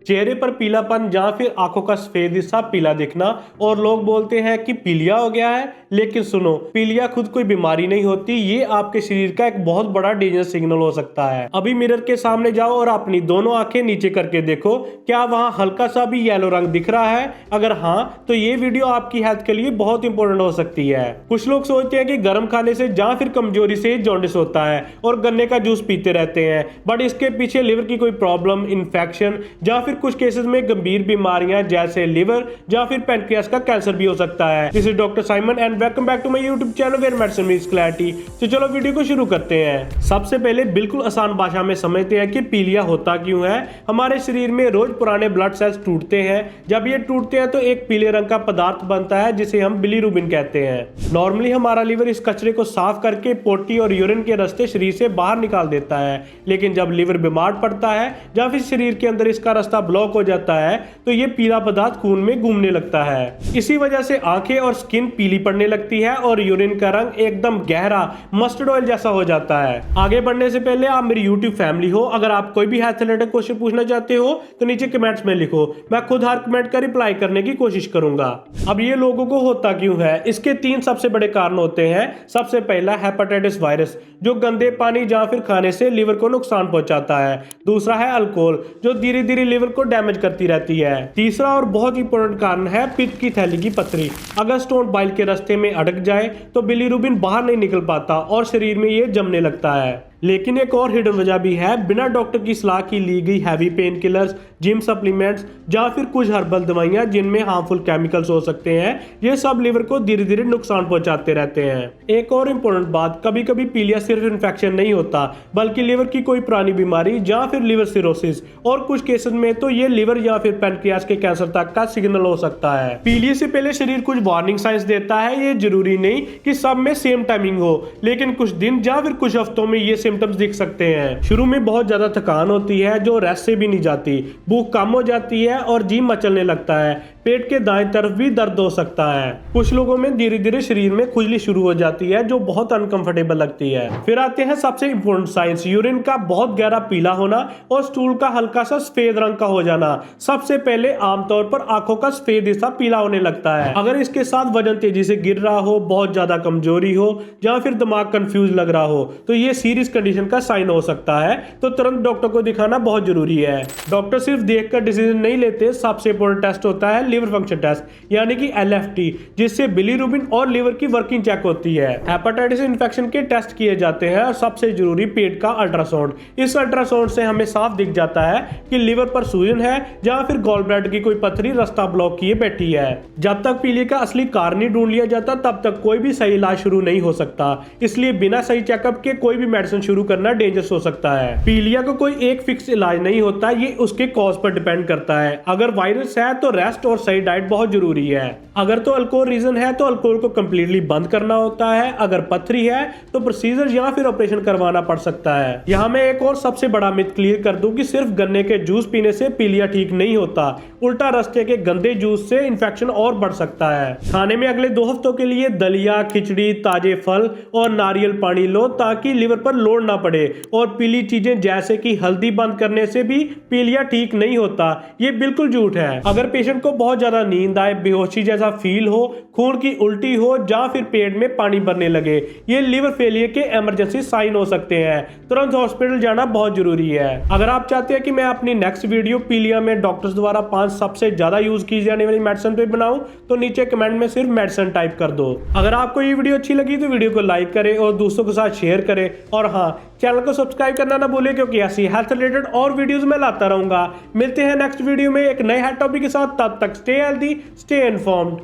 चेहरे पर पीलापन या फिर आंखों का सफेद हिस्सा पीला दिखना और लोग बोलते हैं कि पीलिया हो गया है, लेकिन सुनो, पीलिया खुद कोई बीमारी नहीं होती। ये आपके शरीर का एक बहुत बड़ा डेंजर सिग्नल हो सकता है। अभी मिरर के सामने जाओ और अपनी दोनों आंखें नीचे करके देखो, क्या वहां हल्का सा भी येलो रंग दिख रहा है? अगर हाँ, तो ये वीडियो आपकी हेल्थ के लिए बहुत इंपॉर्टेंट हो सकती है। कुछ लोग सोचते हैं कि गर्म खाने से या फिर कमजोरी से जॉन्डिस होता है और गन्ने का जूस पीते रहते हैं, बट इसके पीछे लिवर की कोई प्रॉब्लम, इन्फेक्शन या फिर कुछ केसेस में गंभीर बीमारियां जैसे लिवर या फिर पैनक्रियास का कैंसर भी हो सकता है। This is doctor Simon and welcome back to my YouTube channel where medicine meets clarity. तो चलो वीडियो को शुरू करते हैं। सबसे पहले बिल्कुल आसान भाषा में समझते हैं कि पीलिया होता क्यों है। हमारे शरीर में रोज पुराने ब्लड सेल्स टूटते हैं। जब ये टूटते हैं तो एक पीले रंग का पदार्थ बनता है जिसे हम बिलीरुबिन कहते हैं। नॉर्मली हमारा लीवर इस कचरे को साफ करके पोटी और यूरिन के रास्ते शरीर से बाहर निकाल देता है, लेकिन जब लिवर बीमार पड़ता है या फिर शरीर के अंदर इसका रास्ता ब्लॉक हो जाता है तो ये पीला पदार्थ खून में घूमने लगता है। इसी वजह से आंखें और स्किन पीली पड़ने लगती है और यूरिन का रंग एकदम गहरा मस्टर्ड ऑयल जैसा हो जाता है। आगे बढ़ने से पहले आप मेरी यूट्यूब फैमिली हो, अगर आप कोई भी हेल्थ रिलेटेड क्वेश्चन पूछना चाहते हो तो नीचे कमेंट्स में लिखो, मैं खुद हर कमेंट का रिप्लाई करने की कोशिश करूंगा। अब ये लोगों को होता क्यों है, इसके 3 सबसे बड़े कारण होते हैं। सबसे पहला हेपेटाइटिस वायरस, जो गंदे पानी या फिर खाने से लिवर को नुकसान पहुंचाता है। दूसरा है अल्कोहल, जो धीरे धीरे लिवर को डैमेज करती रहती है। तीसरा और बहुत इंपॉर्टेंट कारण है पित्त की थैली की पथरी। अगर स्टोन बाइल के रास्ते में अटक जाए तो बिलीरुबिन बाहर नहीं निकल पाता और शरीर में ये जमने लगता है। लेकिन एक और हिडन वजह भी है, बिना डॉक्टर की सलाह की ली गई heavy pain killers, gym supplements या फिर कुछ हर्बल दवाइयां जिनमें हार्मफुल केमिकल्स हो सकते हैं, ये सब लिवर को धीरे धीरे नुकसान पहुंचाते रहते हैं। एक और इम्पोर्टेंट बात, कभी कभी पीलिया सिर्फ इन्फेक्शन नहीं होता, बल्कि लिवर की कोई पुरानी बीमारी या फिर लिवर सिरोसिस, और कुछ केसेस में तो ये लिवर या फिर पैनक्रियास के कैंसर तक का सिग्नल हो सकता है। पीलिया से पहले शरीर कुछ वार्निंग साइंस देता है। ये जरूरी नहीं कि सब में सेम टाइमिंग हो, लेकिन कुछ दिन या फिर कुछ हफ्तों में ये सिम्टम्स दिख सकते हैं। शुरू में बहुत ज्यादा थकान होती है जो रेस्ट से भी नहीं जाती, भूख कम हो जाती है और जी मचलने लगता है। पेट के दाएं तरफ भी दर्द हो सकता है। कुछ लोगों में धीरे धीरे शरीर में खुजली शुरू हो जाती है जो बहुत अनकंफर्टेबल लगती है। फिर आते हैं सबसे इंपॉर्टेंट साइंस, यूरिन का बहुत गहरा पीला होना और स्टूल का हल्का सा सफेद रंग का हो जाना। सबसे पहले आमतौर पर आंखों का सफेद हिस्सा पीला होने लगता है। अगर इसके साथ वजन तेजी से गिर रहा हो, बहुत ज्यादा कमजोरी हो या फिर दिमाग कंफ्यूज लग रहा हो तो ये सीरियस कंडीशन का साइन हो सकता है। तो तुरंत डॉक्टर को दिखाना बहुत जरूरी है। डॉक्टर सिर्फ देखकर डिसीजन नहीं लेते। सबसे इंपॉर्टेंट टेस्ट होता है लिवर फंक्शन टेस्ट, यानी कि LFT, जिससे बिलीरुबिन और लिवर की वर्किंग चेक होती है। हेपेटाइटिस इन्फेक्शन के टेस्ट किए जाते हैं और सबसे जरूरी पेट का अल्ट्रासाउंड। इस अल्ट्रासाउंड से हमें साफ दिख जाता है कि लिवर पर सूजन है या फिर गॉल ब्लैडर की कोई पथरी रास्ता ब्लॉक किए बैठी है। जब तक पीलिया का असली कारण नहीं ढूंढ लिया जाता तब तक कोई भी सही इलाज शुरू नहीं हो सकता। इसलिए बिना सही चेकअप के कोई भी मेडिसिन शुरू करना डेंजरस हो सकता है। पीलिया का कोई एक फिक्स इलाज नहीं होता, ये उसके कॉज पर डिपेंड करता है। अगर वायरस है तो रेस्ट और सही डाइट बहुत जरूरी है। अगर तो अल्कोहल रीजन है तो अल्कोहल को कंप्लीटली बंद करना होता है। अगर पथरी है तो प्रोसीजर या फिर ऑपरेशन करवाना पड़ सकता है। यहाँ मैं एक और सबसे बड़ा मिथ क्लियर कर दूं कि सिर्फ गन्ने के जूस पीने से पीलिया ठीक नहीं होता। उल्टा रास्ते के गंदे जूस से इन्फेक्शन और बढ़ सकता है। खाने में अगले 2 हफ्तों के लिए दलिया, खिचड़ी, ताजे फल और नारियल पानी लो ताकि लिवर पर लोड ना पड़े। और पीली चीजें जैसे कि हल्दी बंद करने से भी पीलिया ठीक नहीं होता, ये बिल्कुल झूठ है। अगर पेशेंट को बहुत ज्यादा नींद आए, बेहोशी जैसा फील हो, खून की उल्टी हो या फिर पेट में पानी भरने लगे, ये लिवर फेलियर के इमरजेंसी साइन हो सकते हैं। तुरंत हॉस्पिटल जाना बहुत जरूरी है। अगर आप चाहते हैं कि मैं अपनी नेक्स्ट वीडियो पीलिया में डॉक्टर्स द्वारा 5 सबसे ज्यादा यूज की जाने वाली मेडिसिन पे बनाऊं तो नीचे कमेंट में सिर्फ मेडिसिन टाइप कर दो। अगर आपको ये वीडियो अच्छी लगी तो वीडियो को लाइक करें और दोस्तों के साथ शेयर करें, और हाँ, चैनल को सब्सक्राइब करना ना भूलें क्योंकि ऐसी हेल्थ रिलेटेड और वीडियोस मैं लाता रहूंगा। मिलते हैं नेक्स्ट वीडियो में एक नए हेल्थ टॉपिक के साथ। तब तक स्टे हेल्दी, स्टे इन्फॉर्म्ड।